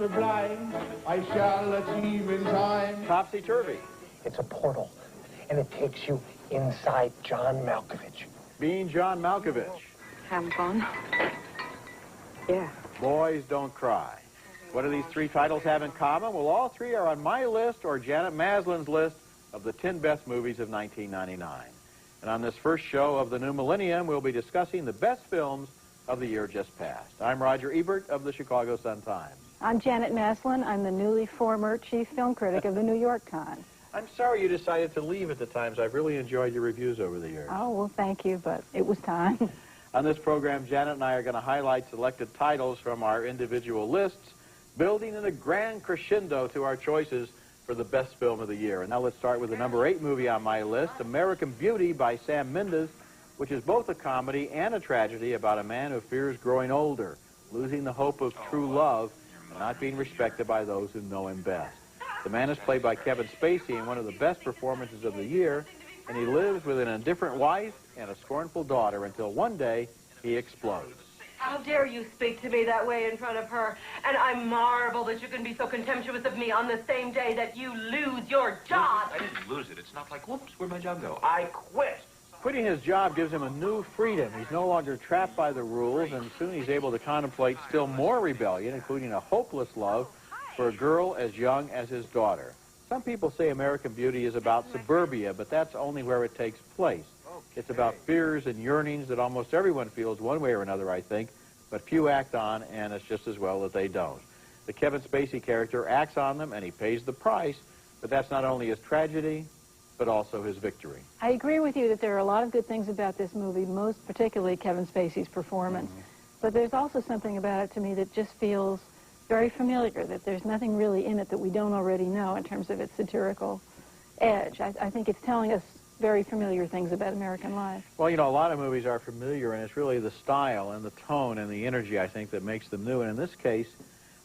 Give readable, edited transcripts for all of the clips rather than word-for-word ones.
sublime I shall achieve in time. Topsy-turvy. It's a portal, and it takes you inside John Malkovich. Being John Malkovich. Having fun? Yeah. Boys Don't Cry. What do these three titles have in common? Well, all three are on my list or Janet Maslin's list of the 10 best movies of 1999. And on this first show of the new millennium, we'll be discussing the best films of the year just passed. I'm Roger Ebert of the Chicago Sun-Times. I'm Janet Maslin. I'm the newly former chief film critic of the New York Times. I'm sorry you decided to leave at the Times. I've really enjoyed your reviews over the years. Oh, well, thank you, but it was time. On this program, Janet and I are going to highlight selected titles from our individual lists, building in a grand crescendo to our choices for the best film of the year. And now let's start with the number 8 movie on my list, American Beauty by Sam Mendes, which is both a comedy and a tragedy about a man who fears growing older, losing the hope of true love, and not being respected by those who know him best. The man is played by Kevin Spacey in one of the best performances of the year, and he lives with an indifferent wife and a scornful daughter until one day he explodes. How dare you speak to me that way in front of her? And I marvel that you can be so contemptuous of me on the same day that you lose your job. I didn't lose it. It's not like, whoops, where'd my job go? I quit. Quitting his job gives him a new freedom. He's no longer trapped by the rules, and soon he's able to contemplate still more rebellion, including a hopeless love for a girl as young as his daughter. Some people say American Beauty is about suburbia, but that's only where it takes place. It's about fears and yearnings that almost everyone feels one way or another, I think, but few act on, and it's just as well that they don't. The Kevin Spacey character acts on them, and he pays the price, but that's not only his tragedy, but also his victory. I agree with you that there are a lot of good things about this movie, most particularly Kevin Spacey's performance. But there's also something about it to me that just feels very familiar, that there's nothing really in it that we don't already know in terms of its satirical edge. I think it's telling us very familiar things about American life. Well, you know, a lot of movies are familiar, and it's really the style and the tone and the energy, I think, that makes them new. And in this case,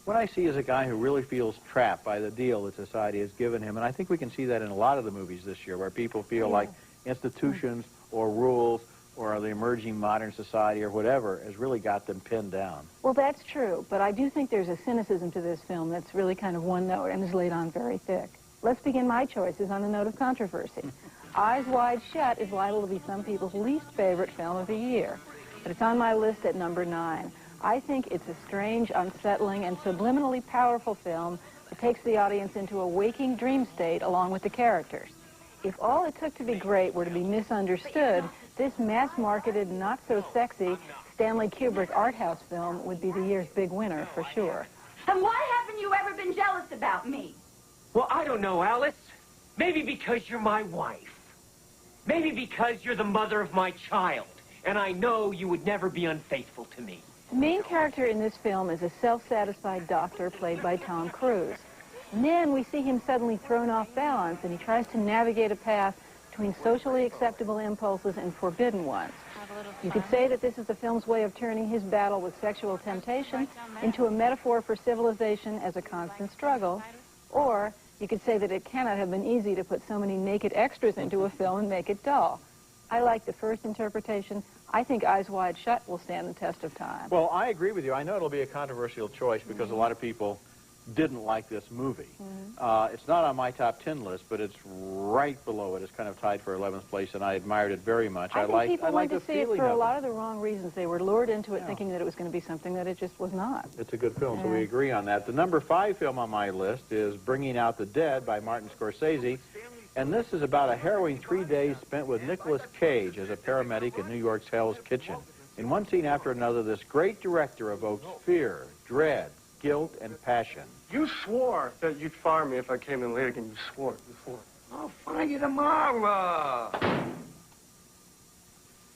what I see is a guy who really feels trapped by the deal that society has given him. And I think we can see that in a lot of the movies this year, where people feel like institutions or rules or the emerging modern society or whatever has really got them pinned down. Well, that's true, but I do think there's a cynicism to this film that's really kind of one note and is laid on very thick. Let's begin my choices on a note of controversy. Eyes Wide Shut is liable to be some people's least favorite film of the year, but it's on my list at number 9. I think it's a strange, unsettling, and subliminally powerful film that takes the audience into a waking dream state along with the characters. If all it took to be great were to be misunderstood, this mass-marketed, not-so-sexy Stanley Kubrick art house film would be the year's big winner for sure. And why haven't you ever been jealous about me? Well, I don't know, Alice. Maybe because you're my wife. Maybe because you're the mother of my child, and I know you would never be unfaithful to me. The main character in this film is a self-satisfied doctor played by Tom Cruise. And then we see him suddenly thrown off balance, and he tries to navigate a path between socially acceptable impulses and forbidden ones. You could say that this is the film's way of turning his battle with sexual temptation into a metaphor for civilization as a constant struggle, or you could say that it cannot have been easy to put so many naked extras into a film and make it dull. I like the first interpretation. I think Eyes Wide Shut will stand the test of time. Well, I agree with you. I know it'll be a controversial choice because a lot of people didn't like this movie. It's not on my top 10 list, but it's right below it. It's kind of tied for 11th place, and I admired it very much. I think people went to the see it feeling for a of lot of the wrong reasons. They were lured into it thinking that it was going to be something that it just was not. It's a good film, so we agree on that. The number 5 film on my list is Bringing Out the Dead by Martin Scorsese, and this is about a harrowing 3 days spent with Nicolas Cage as a paramedic in New York's Hell's Kitchen. In one scene after another, this great director evokes fear, dread, guilt, and passion. You swore that you'd fire me if I came in late again. You swore. I'll fire you tomorrow.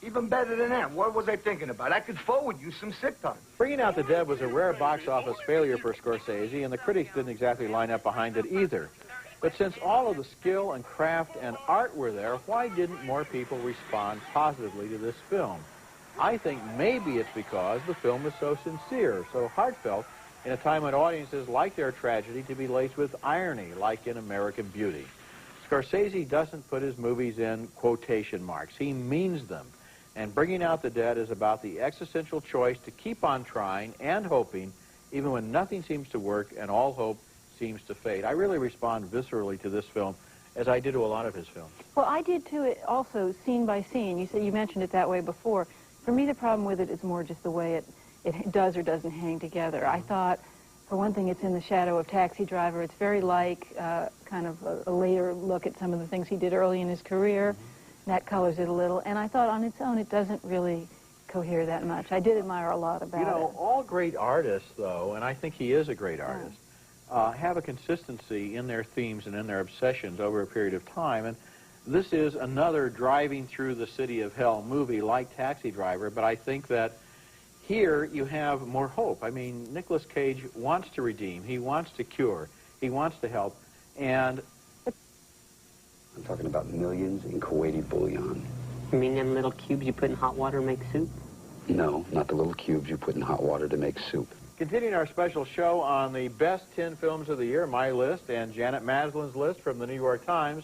Even better than that. What was I thinking about? I could forward you some sick time. Bringing Out the Dead was a rare box office failure for Scorsese, and the critics didn't exactly line up behind it either. But since all of the skill and craft and art were there, why didn't more people respond positively to this film? I think maybe it's because the film is so sincere, so heartfelt, in a time when audiences like their tragedy to be laced with irony, like in American Beauty. Scorsese doesn't put his movies in quotation marks. He means them. And Bringing Out the Dead is about the existential choice to keep on trying and hoping even when nothing seems to work and all hope seems to fade. I really respond viscerally to this film, as I did to a lot of his films. Well, I did too, also scene by scene. You mentioned it that way before. For me, the problem with it is more just the way it does or doesn't hang together. I thought, for one thing, it's in the shadow of Taxi Driver. It's very like kind of a later look at some of the things he did early in his career. That colors it a little. And I thought on its own, it doesn't really cohere that much. I did admire a lot about it. You know, all great artists, though, and I think he is a great artist, have a consistency in their themes and in their obsessions over a period of time. And this is another driving through the city of hell movie like Taxi Driver, but I think that here you have more hope. I mean, Nicolas Cage wants to redeem. He wants to cure. He wants to help. And I'm talking about millions in Kuwaiti bullion. You mean them little cubes you put in hot water to make soup? No, not the little cubes you put in hot water to make soup. continuing our special show on the best 10 films of the year, my list, and Janet Maslin's list from the New York Times.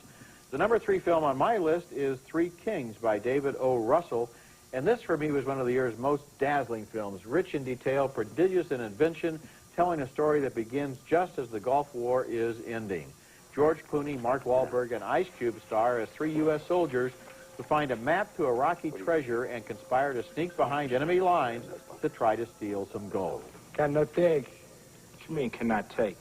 The number 3 film on my list is Three Kings by David O. Russell. And this, for me, was one of the year's most dazzling films, rich in detail, prodigious in invention, telling a story that begins just as the Gulf War is ending. George Clooney, Mark Wahlberg, and Ice Cube star as 3 U.S. soldiers who find a map to Iraqi treasure and conspire to sneak behind enemy lines to try to steal some gold. Got no take. What you mean cannot take?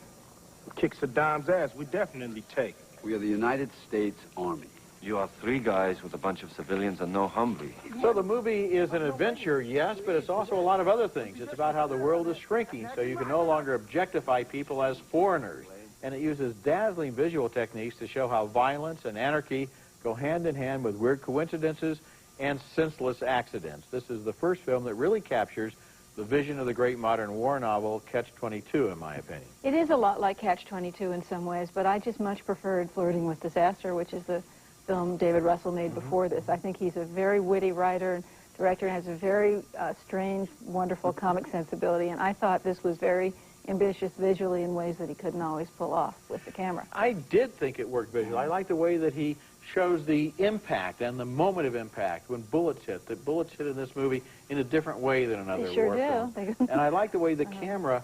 Kick Saddam's ass, we definitely take. We are the United States Army. You are 3 guys with a bunch of civilians and no Humvee. So the movie is an adventure, yes, but it's also a lot of other things. It's about how the world is shrinking, so you can no longer objectify people as foreigners. And it uses dazzling visual techniques to show how violence and anarchy go hand in hand with weird coincidences and senseless accidents. This is the first film that really captures the vision of the great modern war novel, Catch-22, in my opinion. It is a lot like Catch-22 in some ways, but I just much preferred Flirting with Disaster, which is the film David Russell made before this. I think he's a very witty writer and director and has a very strange, wonderful comic sensibility, and I thought this was very ambitious visually in ways that he couldn't always pull off with the camera. I did think it worked visually. I like the way that he shows the impact and the moment of impact when bullets hit. The bullets hit in this movie in a different way than another war film. And I like the way the camera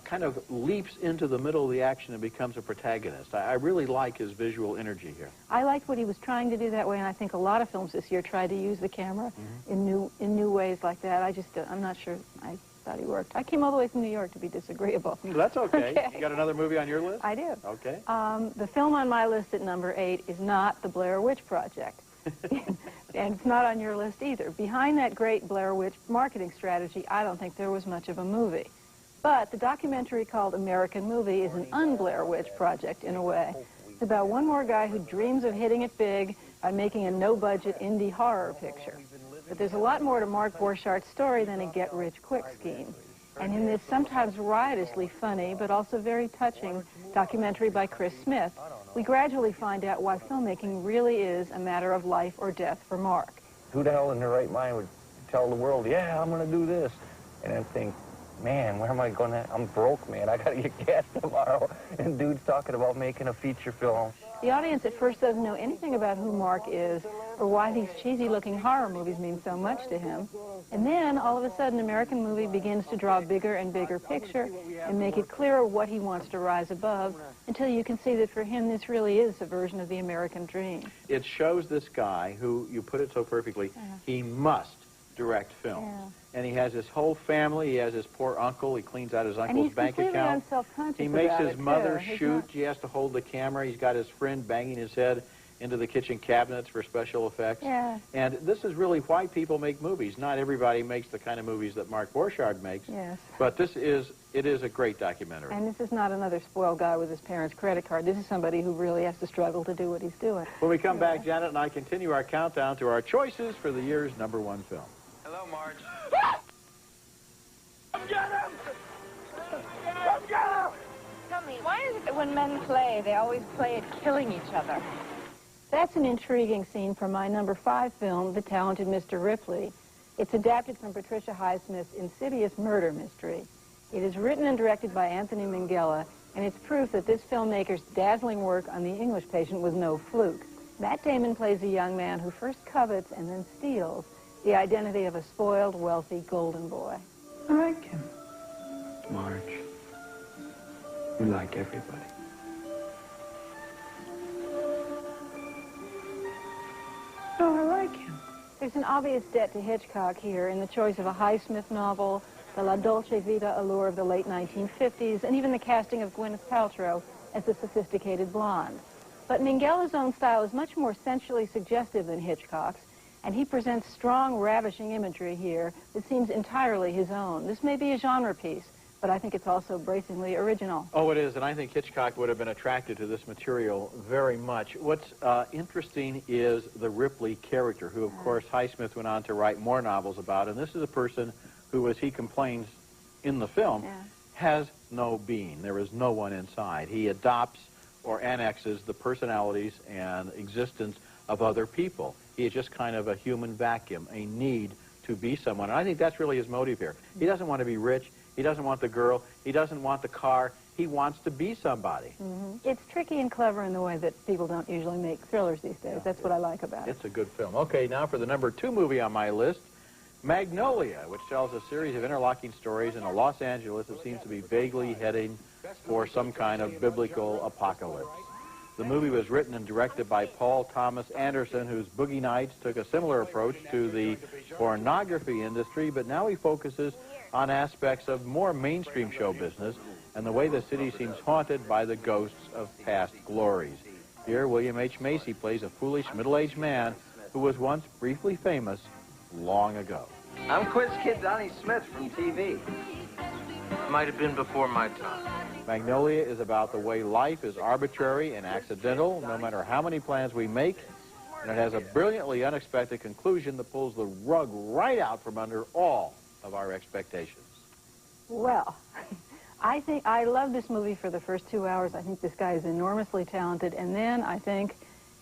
kind of leaps into the middle of the action and becomes a protagonist. I really like his visual energy here. I liked what he was trying to do that way, and I think a lot of films this year tried to use the camera in new ways like that. I'm not sure I thought he worked. I came all the way from New York to be disagreeable. That's okay. You got another movie on your list? I do. Okay. The film on my list at number 8 is not The Blair Witch Project. And it's not on your list either. Behind that great Blair Witch marketing strategy, I don't think there was much of a movie. But the documentary called American Movie is an un-Blair Witch Project in a way. It's about one more guy who dreams of hitting it big by making a no-budget indie horror picture. But there's a lot more to Mark Borchart's story than a get-rich-quick scheme. And in this sometimes riotously funny, but also very touching documentary by Chris Smith, we gradually find out why filmmaking really is a matter of life or death for Mark. Who the hell in their right mind would tell the world, yeah, I'm going to do this, and then think, man, where am I going to, I'm broke, man, I got to get gas tomorrow, and dude's talking about making a feature film. The audience at first doesn't know anything about who Mark is or why these cheesy-looking horror movies mean so much to him. And then, all of a sudden, American Movie begins to draw a bigger and bigger picture and make it clearer what he wants to rise above until you can see that for him, this really is a version of the American dream. It shows this guy who, you put it so perfectly, he must direct film. And he has his whole family. He has his poor uncle. He cleans out his uncle's bank account. He makes his mother shoot. He has to hold the camera. He's got his friend banging his head into the kitchen cabinets for special effects. And this is really why people make movies. Not everybody makes the kind of movies that Mark Borchardt makes. But it is a great documentary. And this is not another spoiled guy with his parents' credit card. This is somebody who really has to struggle to do what he's doing. When we come back, Janet and I continue our countdown to our choices for the year's #1 film. Hello, Marge. Come get him! Come get him! Tell me, why is it that when men play, they always play at killing each other? That's an intriguing scene from my #5 film, The Talented Mr. Ripley. It's adapted from Patricia Highsmith's insidious murder mystery. It is written and directed by Anthony Minghella, and it's proof that this filmmaker's dazzling work on The English Patient was no fluke. Matt Damon plays a young man who first covets and then steals the identity of a spoiled, wealthy golden boy. I like him. Marge, you like everybody. Oh, I like him. There's an obvious debt to Hitchcock here in the choice of a Highsmith novel, the La Dolce Vita allure of the late 1950s, and even the casting of Gwyneth Paltrow as the sophisticated blonde. But Minghella's own style is much more sensually suggestive than Hitchcock's, and he presents strong, ravishing imagery here that seems entirely his own. This may be a genre piece, but I think it's also bracingly original. Oh, it is, and I think Hitchcock would have been attracted to this material very much. What's interesting is the Ripley character, who, of course, Highsmith went on to write more novels about, and this is a person who, as he complains in the film, has no being. There is no one inside. He adopts or annexes the personalities and existence of other people. He is just kind of a human vacuum, a need to be someone. And I think that's really his motive here. He doesn't want to be rich. He doesn't want the girl. He doesn't want the car. He wants to be somebody. It's tricky and clever in the way that people don't usually make thrillers these days. That's what I like about it. It's a good film. Okay, now for the #2 movie on my list, Magnolia, which tells a series of interlocking stories in a Los Angeles that seems to be vaguely heading for some kind of biblical apocalypse. The movie was written and directed by Paul Thomas Anderson, whose Boogie Nights took a similar approach to the pornography industry, but now he focuses on aspects of more mainstream show business and the way the city seems haunted by the ghosts of past glories. Here, William H. Macy plays a foolish middle-aged man who was once briefly famous long ago. I'm Quiz Kid Donnie Smith from TV. Might have been before my time. Magnolia is about the way life is arbitrary and accidental, no matter how many plans we make, and it has a brilliantly unexpected conclusion that pulls the rug right out from under all of our expectations. Well, I think I love this movie for the first 2 hours. I think this guy is enormously talented, and then I think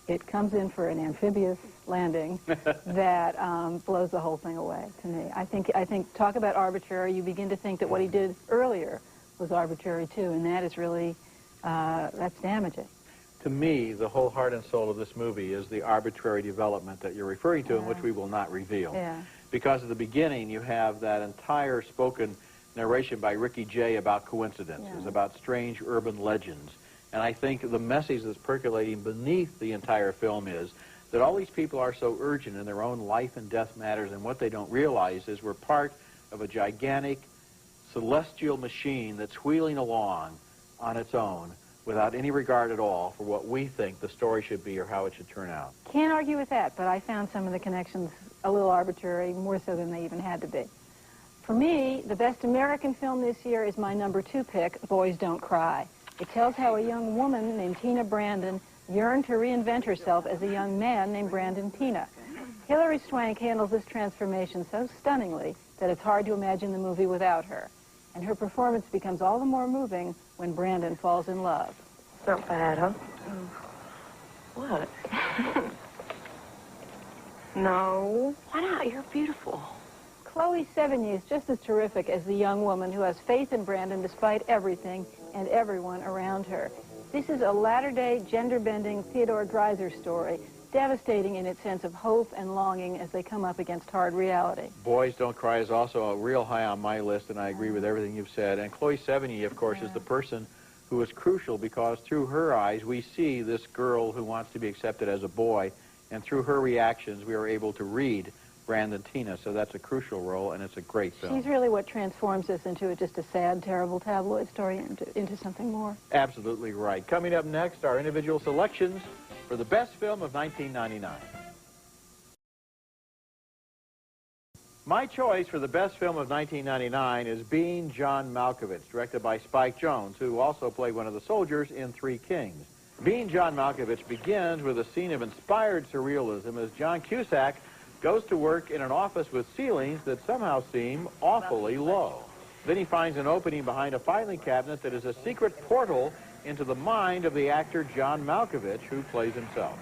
it comes in for an amphibious landing that blows the whole thing away to me. I think talk about arbitrary, you begin to think that what he did earlier was arbitrary too, and that is really, that's damaging. To me, the whole heart and soul of this movie is the arbitrary development that you're referring to, and which we will not reveal. Because at the beginning, you have that entire spoken narration by Ricky Jay about coincidences, about strange urban legends. And I think the message that's percolating beneath the entire film is that all these people are so urgent in their own life and death matters, and what they don't realize is we're part of a gigantic celestial machine that's wheeling along on its own without any regard at all for what we think the story should be or how it should turn out. Can't argue with that, but I found some of the connections a little arbitrary, more so than they even had to be. For me, the best American film this year is my #2 pick, Boys Don't Cry. It tells how a young woman named Tina Brandon yearned to reinvent herself as a young man named Brandon Tina. Hilary Swank handles this transformation so stunningly that it's hard to imagine the movie without her. And her performance becomes all the more moving when Brandon falls in love. Not bad, huh? What? No. Why not? You're beautiful. Chloe Sevigny is just as terrific as the young woman who has faith in Brandon despite everything and everyone around her. This is a latter-day, gender-bending Theodore Dreiser story, devastating in its sense of hope and longing as they come up against hard reality. Boys Don't Cry is also a real high on my list, and I agree with everything you've said. And Chloe Sevigny, of course, is the person who is crucial because through her eyes we see this girl who wants to be accepted as a boy, and through her reactions we are able to read Brandon Tina, so that's a crucial role, and it's a great film. She's really what transforms this into just a sad, terrible tabloid story into something more. Absolutely right. Coming up next, our individual selections for the best film of 1999. My choice for the best film of 1999 is Being John Malkovich, directed by Spike Jonze, who also played one of the soldiers in Three Kings. Being John Malkovich begins with a scene of inspired surrealism as John Cusack goes to work in an office with ceilings that somehow seem awfully low. Then he finds an opening behind a filing cabinet that is a secret portal into the mind of the actor John Malkovich, who plays himself.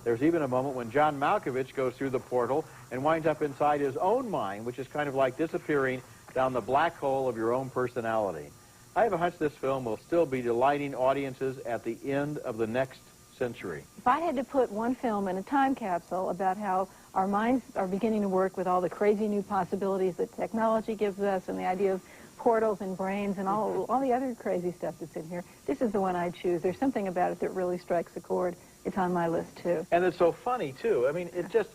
There's even a moment when John Malkovich goes through the portal and winds up inside his own mind, which is kind of like disappearing down the black hole of your own personality. I have a hunch this film will still be delighting audiences at the end of the next century. If I had to put one film in a time capsule about how Our minds are beginning to work with all the crazy new possibilities that technology gives us and the idea of portals and brains and all the other crazy stuff that's in here. This is the one I'd choose. There's something about it that really strikes a chord. It's on my list, too. And it's so funny, too. I mean, it just,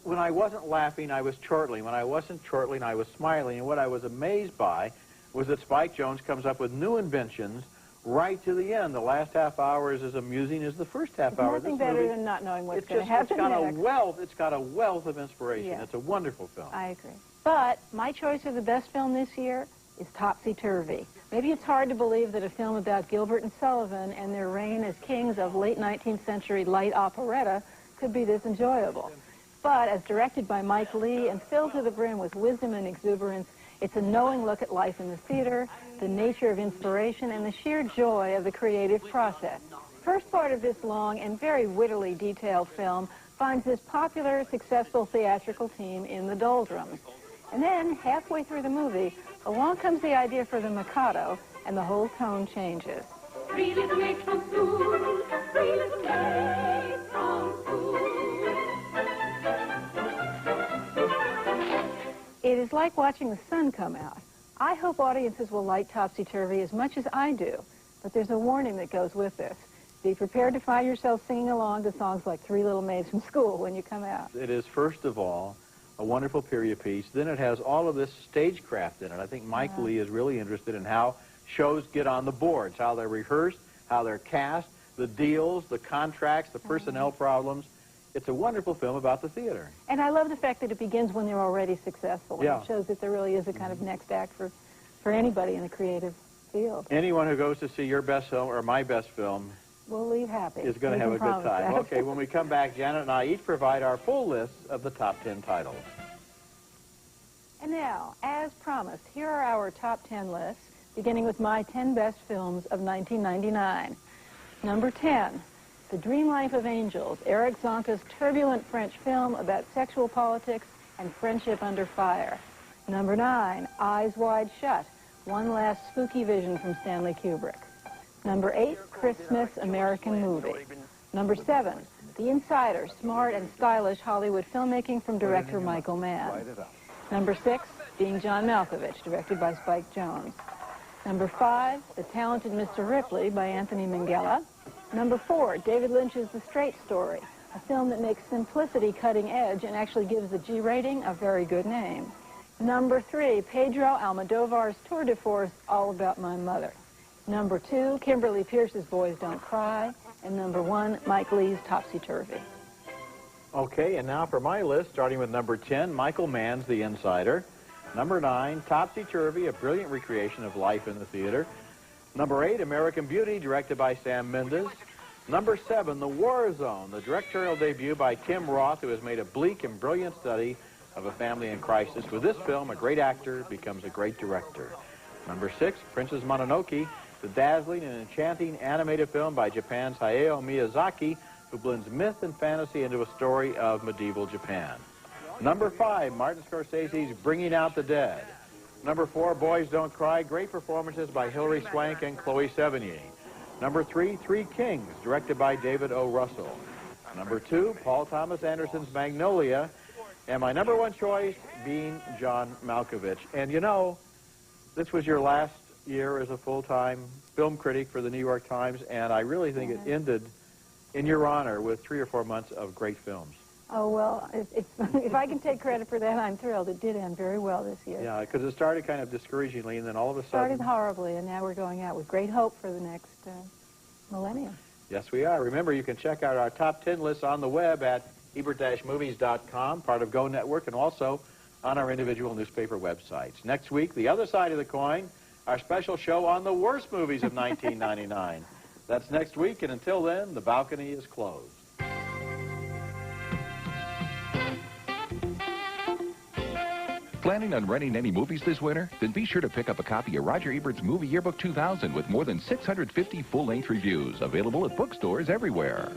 when I wasn't laughing, I was chortling. When I wasn't chortling, I was smiling. And what I was amazed by was that Spike Jones comes up with new inventions right to the end. The last half hour is as amusing as the first half hour. Nothing better than not knowing what's going to happen next. It's got a wealth of inspiration. Yeah. It's a wonderful film. I agree. But my choice of the best film this year is Topsy-Turvy. Maybe it's hard to believe that a film about Gilbert and Sullivan and their reign as kings of late 19th century light operetta could be this enjoyable. But as directed by Mike Leigh and filled to the brim with wisdom and exuberance, it's a knowing look at life in the theater, the nature of inspiration, and the sheer joy of the creative process. First part of this long and very wittily detailed film finds this popular, successful theatrical team in the doldrums. And then, halfway through the movie, along comes the idea for the Mikado, and the whole tone changes. 3 little maids from school, 3 little maids from school. It is like watching the sun come out. I hope audiences will like Topsy-Turvy as much as I do, but there's a warning that goes with this. Be prepared to find yourself singing along to songs like 3 Little Maids from School when you come out. It is, first of all, a wonderful period piece. Then it has all of this stagecraft in it. I think Mike Leigh is really interested in how shows get on the boards, how they're rehearsed, how they're cast, the deals, the contracts, the personnel problems. It's a wonderful film about the theater. And I love the fact that it begins when they're already successful. Yeah. It shows that there really is a kind of next act for anybody in the creative field. Anyone who goes to see your best film or my best film We'll leave happy. is going to have a good time. Okay, when we come back, Janet and I each provide our full lists of the top 10 titles. And now, as promised, here are our top 10 lists, beginning with my 10 best films of 1999. Number 10, The Dream Life of Angels, Eric Zonka's turbulent French film about sexual politics and friendship under fire. Number 9, Eyes Wide Shut, one last spooky vision from Stanley Kubrick. Number 8, Chris Smith's American Movie. Number 7, The Insider, smart and stylish Hollywood filmmaking from director Michael Mann. Number 6, Being John Malkovich, directed by Spike Jones. Number 5, The Talented Mr. Ripley by Anthony Minghella. Number 4, David Lynch's The Straight Story, a film that makes simplicity cutting edge and actually gives the G rating a very good name. Number 3, Pedro Almodovar's tour de force, All About My Mother. Number 2, Kimberly Pierce's Boys Don't Cry. And number 1, Mike Leigh's Topsy-Turvy. Okay, and now for my list, starting with number 10, Michael Mann's The Insider. Number 9, Topsy-Turvy, a brilliant recreation of life in the theater. Number 8, American Beauty, directed by Sam Mendes. Number 7, The War Zone, the directorial debut by Tim Roth, who has made a bleak and brilliant study of a family in crisis. With this film, a great actor becomes a great director. Number 6, Princess Mononoke, the dazzling and enchanting animated film by Japan's Hayao Miyazaki, who blends myth and fantasy into a story of medieval Japan. Number 5, Martin Scorsese's Bringing Out the Dead. Number 4, Boys Don't Cry, great performances by Hilary Swank and Chloe Sevigny. Number 3, Three Kings, directed by David O. Russell. Number 2, Paul Thomas Anderson's Magnolia. And my number 1 choice being John Malkovich. And you know, this was your last year as a full-time film critic for the New York Times, and I really think it ended in your honor with 3 or 4 months of great films. Oh, well, if I can take credit for that, I'm thrilled. It did end very well this year. Yeah, because it started kind of discouragingly, and then all of a sudden... Started horribly, and now we're going out with great hope for the next millennium. Yes, we are. Remember, you can check out our top 10 lists on the web at ebert-movies.com, part of Go Network, and also on our individual newspaper websites. Next week, the other side of the coin, our special show on the worst movies of 1999. That's next week, and until then, the balcony is closed. Planning on renting any movies this winter? Then be sure to pick up a copy of Roger Ebert's Movie Yearbook 2000 with more than 650 full-length reviews, available at bookstores everywhere.